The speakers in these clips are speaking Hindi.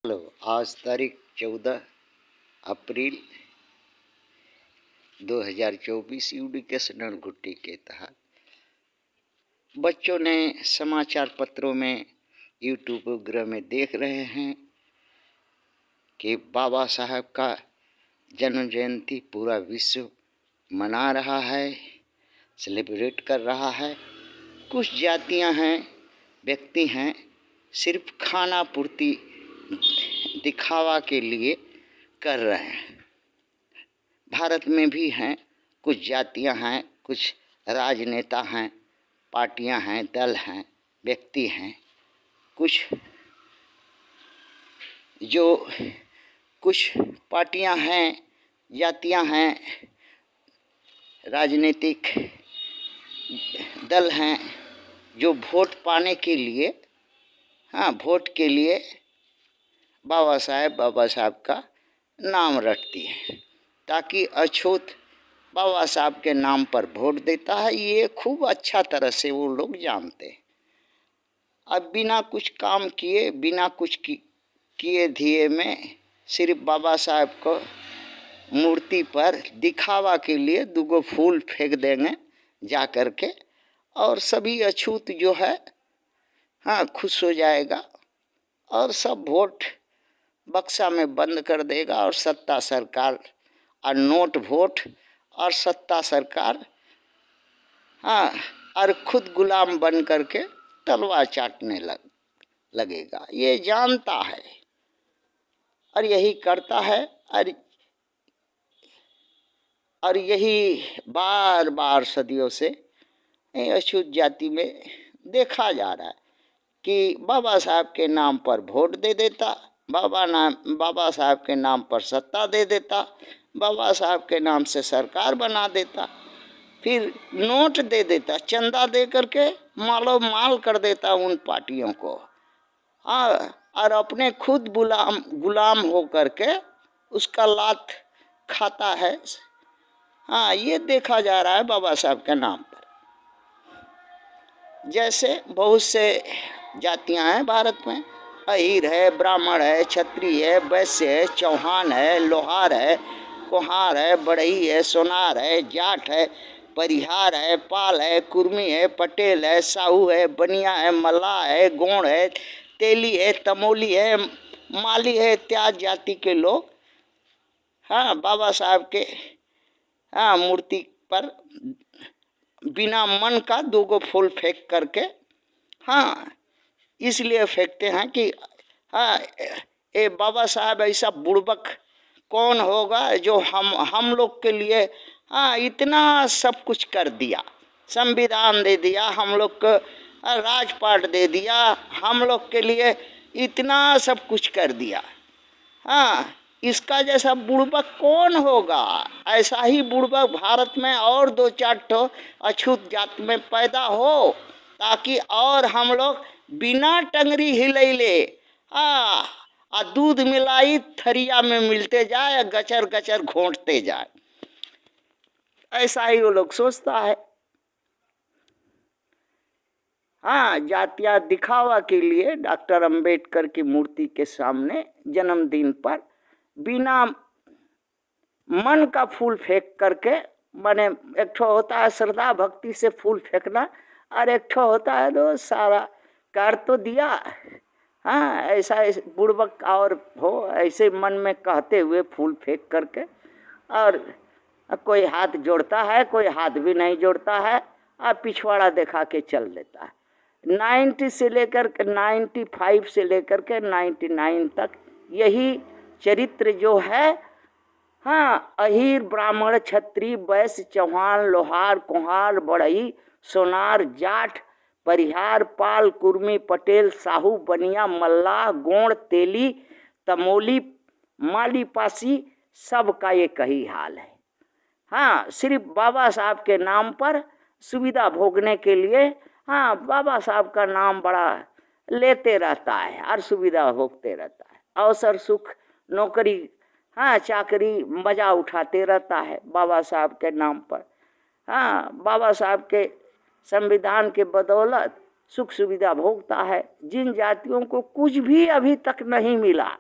हेलो। आज तारीख 14 अप्रैल 2024 एजुकेशनल घुट्टी के तहत बच्चों ने समाचार पत्रों में, यूट्यूब वगैरह में देख रहे हैं कि बाबा साहब का जन्म जयंती पूरा विश्व मना रहा है, सेलिब्रेट कर रहा है। कुछ जातियां हैं, व्यक्ति हैं, सिर्फ खाना पूर्ति दिखावा के लिए कर रहे हैं। भारत में भी हैं, कुछ जातियां हैं, कुछ राजनेता हैं, पार्टियां हैं, दल हैं, व्यक्ति हैं, कुछ पार्टियां हैं, जातियां हैं, राजनीतिक दल हैं जो वोट पाने के लिए, वोट के लिए बाबा साहब का नाम रटती है ताकि अछूत बाबा साहब के नाम पर वोट देता है। ये खूब अच्छा तरह से वो लोग जानते हैं। अब बिना कुछ काम किए, बिना कुछ किए दिए में सिर्फ बाबा साहब को मूर्ति पर दिखावा के लिए दुगो फूल फेंक देंगे जा कर के, और सभी अछूत जो है खुश हो जाएगा और सब वोट बक्सा में बंद कर देगा और सत्ता सरकार और नोट वोट और सत्ता सरकार और खुद गुलाम बन करके तलवार चाटने लगेगा। ये जानता है और यही करता है, और यही बार बार सदियों से अछूत जाति में देखा जा रहा है कि बाबा साहब के नाम पर वोट दे देता, बाबा साहब के नाम पर सत्ता दे देता, बाबा साहब के नाम से सरकार बना देता, फिर नोट दे देता, चंदा दे करके मालो माल कर देता उन पार्टियों को, और अपने खुद गुलाम हो करके उसका लात खाता है। ये देखा जा रहा है बाबा साहब के नाम पर। जैसे बहुत से जातियां हैं भारत में, अहीर है, ब्राह्मण है, क्षत्रिय है, वैश्य है, चौहान है, लोहार है, कुम्हार है, बढ़ई है, सोनार है, जाट है, परिहार है, पाल है, कुर्मी है, पटेल है, साहू है, बनिया है, मल्लाह है, गोंड है, तेली है, तमोली है, माली है, इत्यादि जाति के लोग बाबा साहब के मूर्ति पर बिना मन का दो फूल फेंक करके इसलिए फेंकते हैं कि ये बाबा साहब ऐसा बुड़बक कौन होगा जो हम लोग के लिए इतना सब कुछ कर दिया, संविधान दे दिया, हम लोग को राजपाट दे दिया, हम लोग के लिए इतना सब कुछ कर दिया। इसका जैसा बुड़बक कौन होगा? ऐसा ही बुड़बक भारत में और दो चार ठो अछूत जात में पैदा हो ताकि और हम लोग बिना टंगरी हिलैले दूध मिलाई थरिया में मिलते जाए, गचर गचर घोंटते जाए। ऐसा ही वो लोग सोचता है। जातियां दिखावा के लिए डॉक्टर अंबेडकर की मूर्ति के सामने जन्मदिन पर बिना मन का फूल फेंक करके, माने एक ठो होता है श्रद्धा भक्ति से फूल फेंकना और एक ठो होता है तो सारा कर तो दिया, ऐसा बुड़बक और हो ऐसे मन में कहते हुए फूल फेंक करके, और कोई हाथ जोड़ता है, कोई हाथ भी नहीं जोड़ता है और पिछवाड़ा दिखा के चल देता है। 90 से लेकर 95 से लेकर के 99 तक यही चरित्र जो है, अहीर, ब्राह्मण, क्षत्रिय, वैश्य, चौहान, लोहार, कुम्हार, बढ़ई, सोनार, जाट, परिहार, पाल, कुर्मी, पटेल, साहू, बनिया, मल्लाह, गोंड, तेली, तमोली, माली, पासी, सबका ये कही हाल है। सिर्फ बाबा साहब के नाम पर सुविधा भोगने के लिए बाबा साहब का नाम बड़ा लेते रहता है और सुविधा भोगते रहता है, अवसर सुख नौकरी चाकरी मजा उठाते रहता है बाबा साहब के नाम पर। बाबा साहब के संविधान के बदौलत सुख सुविधा भोगता है। जिन जातियों को कुछ भी अभी तक नहीं मिला,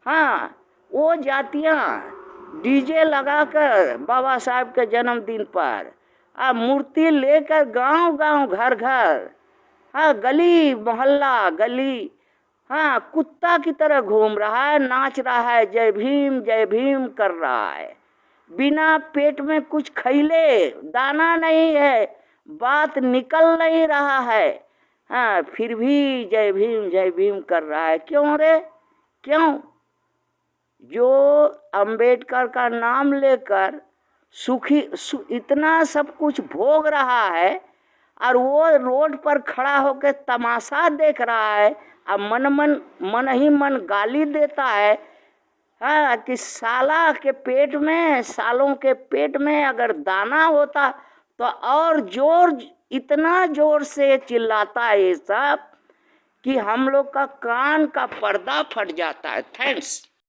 हाँ, वो जातियाँ डीजे लगाकर बाबा साहब के जन्मदिन पर मूर्ति लेकर गांव गांव घर घर, हाँ, गली मोहल्ला गली, हाँ, कुत्ता की तरह घूम रहा है, नाच रहा है, जय भीम कर रहा है, बिना पेट में कुछ खैले, दाना नहीं है, बात निकल नहीं रहा है, हाँ, फिर भी जय भीम कर रहा है। क्यों रे, क्यों? जो अंबेडकर का नाम लेकर इतना सब कुछ भोग रहा है और वो रोड पर खड़ा होकर तमाशा देख रहा है और मन ही मन गाली देता है, हाँ, कि साला के पेट में, सालों के पेट में अगर दाना होता तो और इतना जोर से चिल्लाता है ये सब कि हम लोग का कान का पर्दा फट जाता है। थैंक्स।